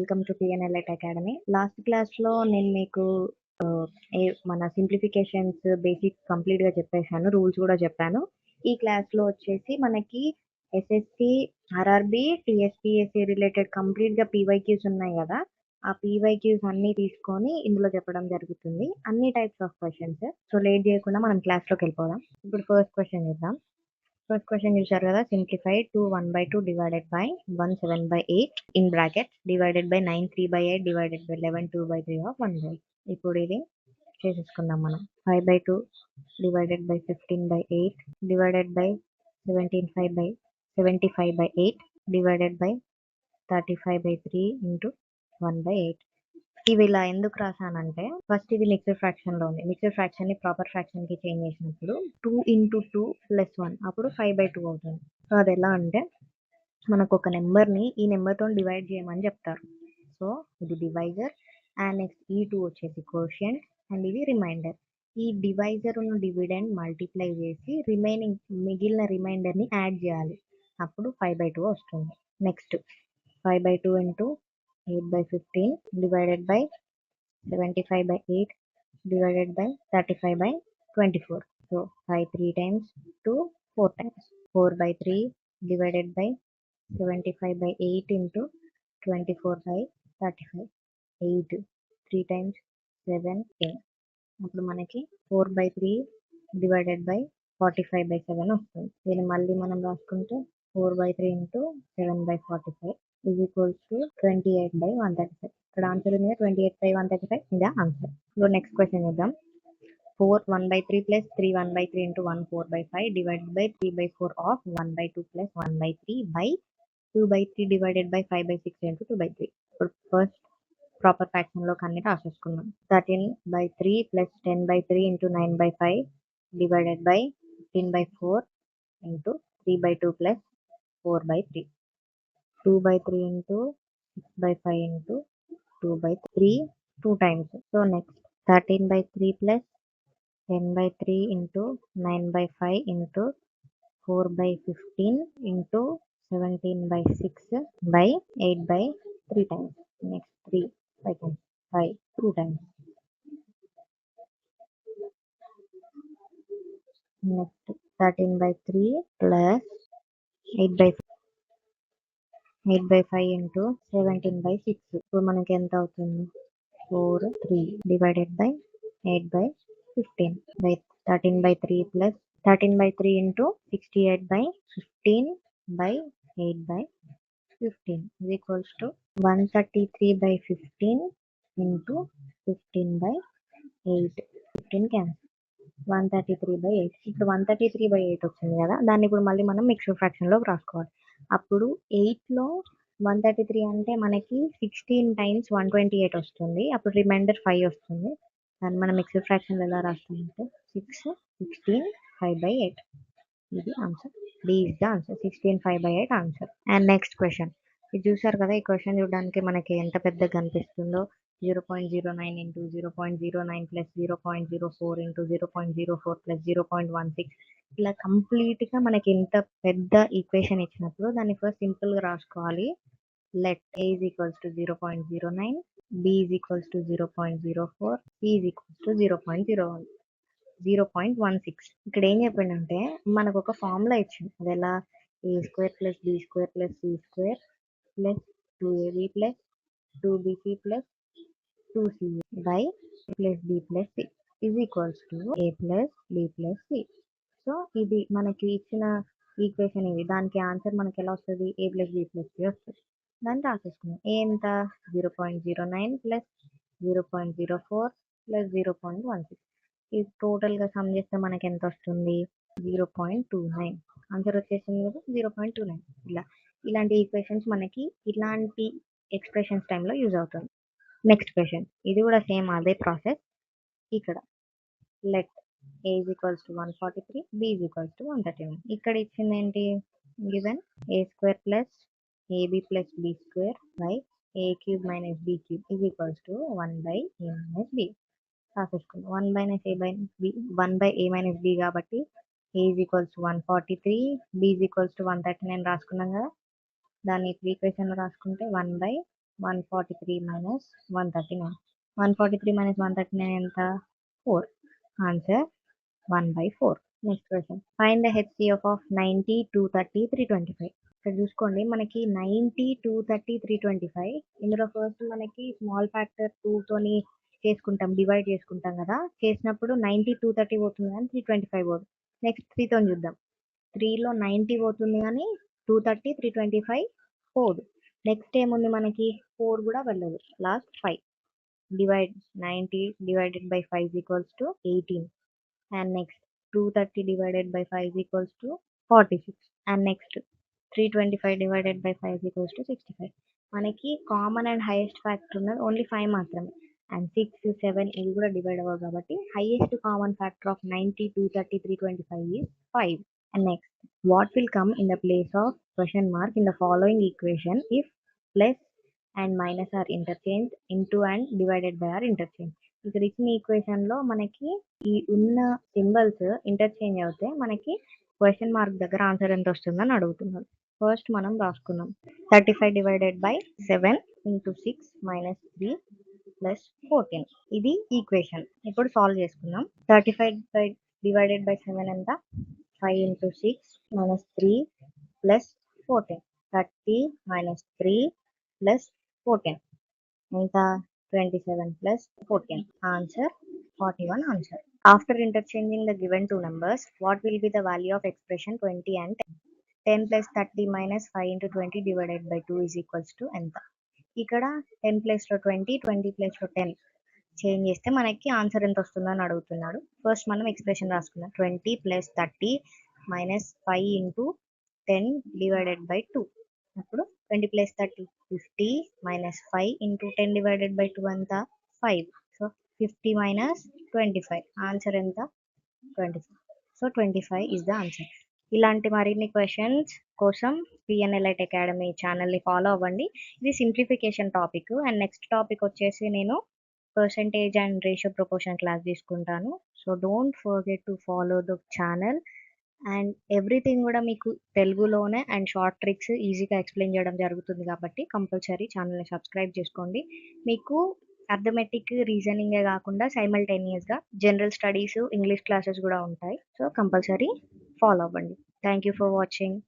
Welcome to PNLET academy. Last క్లాస్లో నేను మీకు మన సింప్లిఫికేషన్స్ బేసిక్ కంప్లీట్గా చెప్పేశాను, రూల్స్ కూడా చెప్పాను. ఈ క్లాస్లో వచ్చేసి మనకి ఎస్ఎస్సి, ఆర్ఆర్బి, టీఎస్పీఎస్సీ రిలేటెడ్ కంప్లీట్గా పీవైక్యూస్ ఉన్నాయి కదా, ఆ పీవైక్యూస్ అన్నీ తీసుకొని ఇందులో చెప్పడం జరుగుతుంది, అన్ని types of questions. So late చేయకుండా మనం క్లాస్లోకి వెళ్ళిపోదాం. ఇప్పుడు ఫస్ట్ క్వశ్చన్ చూద్దాం. ఫస్ట్ క్వశ్చన్ చూసారు కదా, simplify 2 1/2 divided by 1 7/8 in bracket divided by 9 3/8 divided by 11 2/3 of 1/8. ఇప్పుడు ఇది చేసేసుకుందాం మనం. 5/2 divided by 15/8 divided by 75/8 divided by 35/3 into 1/8. ఇవి ఇలా ఎందుకు రాసానంటే, ఫస్ట్ ఇది మిక్స్డ్ ఫ్రాక్షన్ లో ఉంది. మిక్స్డ్ ఫ్రాక్షన్ ని ప్రాపర్ ఫ్రాక్షన్ కి చేంజ్ చేసినప్పుడు 2 into 2 + 1 అప్పుడు 5/2 అవుతుంది. సో అది ఎలా అంటే, మనకు ఒక నెంబర్ ని ఈ నెంబర్ తో డివైడ్ చేయమని చెప్తారు. సో ఇది డివైజర్ అండ్ నెక్స్ట్ ఈ 2 వచ్చేసి కోషియంట్ అండ్ ఇది రిమైండర్. ఈ డివైజర్ ఉన్న డివిడెండ్ మల్టిప్లై చేసి మిగిలిన రిమైండర్ ని యాడ్ చేయాలి, అప్పుడు 5/2 వస్తుంది. Next 5/2 into 8/15 divided by 75/8 divided by 35/24. So 5 3 times, 2 4 times. 4/3 divided by 75/8 into 24/35. 8 3 times 7 8. అప్పుడు మనకి 4/3 divided by 45/7 వస్తుంది. దీన్ని మళ్ళీ మనం రాసుకుంటే 4/3 into 7/45 is equals to 28/135. ఇక్కడ ఆన్సర్ ఉంది 28/135 ఇదా ఆన్సర్. ఇప్పుడు నెక్స్ట్ క్వశ్చన్ చూద్దాం. 4 1/3 plus 3 1/3 into 1 4/5 divided by 3/4 of 1/2 plus 1/3 by 2/3 divided by 5/6 into 2/3. ఇప్పుడు ఫస్ట్ ప్రాపర్ ఫ్రాక్షన్ లో అన్ని రాసేసుకున్నాం. 13/3 plus 10/3 into 9/5 divided by 15/4 into 3/2 plus 4/3. 2/3 into 6/5 into 2/3 2 times. So next 13/3 plus 10/3 into 9/5 into 4/15 into 17/6 by 8/3 times. Next 3 5 times 5 2 times. Next 13/3 plus 8/5 into 17/6. ఇప్పుడు మనకి ఎంత అవుతుంది? 4 3 divided by 8/15 by 13/3 plus 13/3 into 68/15 by 8/15 is equals to 133/15 into 15/8. 15 cancel. 133/8. ఇప్పుడు 133/8 వచ్చింది కదా, దాన్ని ఇప్పుడు మళ్ళీ మనం మిక్స్డ్ ఫ్రాక్షన్ లో రాసుకోవాలి. అప్పుడు 8 లో 133 అంటే మనకి 16 times 128 వస్తుంది. అప్పుడు రిమైండర్ 5 వస్తుంది. దాన్ని మనం మిక్స్డ్ ఫ్రాక్షన్ ఎలా రాస్తామంటే 6 16 5/8. ఇది answer. D is the answer. 16 5/8 answer. And next question ఇది చూసారు కదా, ఈ క్వశ్చన్ చూడడానికి మనకి ఎంత పెద్దగా కనిపిస్తుందో. 0.09 into 0.09 plus 0.04 into 0.04 plus 0.16 ఇలా కంప్లీట్ గా మనకి ఎంత పెద్ద ఈక్వేషన్ ఇచ్చినప్పుడు దాన్ని ఫస్ట్ సింపుల్ గా రాసుకోవాలి. Let a is equals to 0.09, b is equals to 0.04, c is equals to 0.01 0.16. ఇక్కడ ఏం చెప్పిండంటే, మనకు ఒక ఫార్ములా ఇచ్చింది. అది ఎలా? a² plus b² plus c² plus 2ab plus 2bc plus 2ca by plus b plus c is equals to a plus b plus c. So ఇది మనకి ఇచ్చిన ఈక్వేషన్ ఇది. దానికి ఆన్సర్ మనకి ఎలా వస్తుంది? a plus b plus c వస్తుంది. దాన్ని రాసేసుకున్నాం. ఏ ఎంత? 0.09 ప్లస్ 0.04 ప్లస్ 0.16. ఇది టోటల్ గా సమ్ చేస్తే మనకి ఎంత వస్తుంది? 0.29. ఆన్సర్ వచ్చేసింది కదా, 0.29. ఇలాంటి ఈక్వేషన్స్ మనకి ఇలాంటి ఎక్స్ప్రెషన్స్ టైంలో యూజ్ అవుతుంది. నెక్స్ట్ క్వశ్చన్ ఇది కూడా సేమ్ అదే ప్రాసెస్. ఇక్కడ let a is equals to 143, b is equals to 131. ఇక్కడ ఇచ్చింది ఏంటి? Given a² plus ab plus b² by a³ minus b³ is equals to 1/a minus b. రాసేసుకుందాం. 1/a minus b కాబట్టి a is equals to 143, b is equals to 139 రాసుకున్నాం కదా. దాన్ని equation లో రాసుకుంటే 1/a 143 minus 139. 143 minus 139 ఎంత? 4. Answer 1/4. Next question. Find the HCF of 90, 230, 325. ఇక్కడ చూసుకోండి మనకి 90, 230, 325. ఇందులో ఫస్ట్ మనకి స్మాల్ ఫ్యాక్టర్ 2 తోని చేసుకుంటాం, డివైడ్ చేసుకుంటాం కదా. చేసినప్పుడు 90, 230 పోతుంది కానీ 325 పోదు. నెక్స్ట్ 3 తోని చూద్దాం. 3లో 90 పోతుంది కానీ 230, 325 పోదు. నెక్స్ట్ ఏముంది మనకి 4 కూడా వెళ్ళదు. Last 5. Divide 90 divided by 5 equals to 18. And next 230 divided by 5 equals to 46. And next 325 divided by 5 equals to 65. మనకి కామన్ అండ్ హైయెస్ట్ ఫ్యాక్టర్ ఉన్నది ఓన్లీ 5 మాత్రమే. అండ్ 6, 7 ఇవి కూడా డివైడ్ అవ్వవు కాబట్టి highest common factor of 90, 230, 325 is 5. And next, what will come in the place of question mark in the following equation if plus and minus are interchanged, into and divided by are interchanged. ఇక్కడ ఇచ్చిన equation లో మనకి ఈ ఉన్న symbols interchange అవుతే మనకి question mark దగ్గర answer ఎంత వస్తుందని అడుగుతున్నాడు. ఫస్ట్ మనం రాసుకుందాం. 35 divided by 7 into 6 minus 3 plus 14. ఇది ఈక్వేషన్. ఇప్పుడు సాల్వ్ చేసుకుందాం. 35 డివైడెడ్ బై 7 ఎంత? 5 into 6 minus 3 plus 14. 30 minus 3 plus 14 ఇంకా 27 plus 14. Answer 41 answer. After interchanging the given two numbers, what will be the value of expression 20 and 10? 10 plus 30 minus 5 into 20 divided by 2 is equals to ఎంత? ఇక్కడ 10 plus లో 20, 20 plus లో 10 change చేస్తే మనకి answer ఎంత వస్తుందో అని అడుగుతున్నాడు. ఫస్ట్ మనం ఎక్స్ప్రెషన్ రాసుకుందాం. 20 plus 30 minus 5 into 10 divided by 2. అప్పుడు 20 plus 30 50 minus 5 into 10 divided by 2 ఎంత? 5. సో 50 మైనస్ 25 ఆన్సర్ ఎంత? 25. So 25 is the answer. ఇలాంటి మరిన్ని క్వశ్చన్స్ కోసం పిఎన్ఎల్ఐట్ అకాడమీ ఛానల్ని ఫాలో అవ్వండి. ఇది simplification topic. And next topic వచ్చేసి నేను percentage and ratio proportion class తీసుకుంటాను. So don't forget to follow the channel. And everything కూడా మీకు తెలుగులోనే అండ్ షార్ట్ ట్రిక్స్ ఈజీగా ఎక్స్ప్లెయిన్ చేయడం జరుగుతుంది కాబట్టి కంపల్సరీ ఛానల్ని సబ్స్క్రైబ్ చేసుకోండి. మీకు అర్థమెటిక్, రీజనింగే కాకుండా సైమల్టేనియస్గా జనరల్ స్టడీస్, ఇంగ్లీష్ క్లాసెస్ కూడా ఉంటాయి. సో కంపల్సరీ ఫాలో అవ్వండి. Thank you for watching.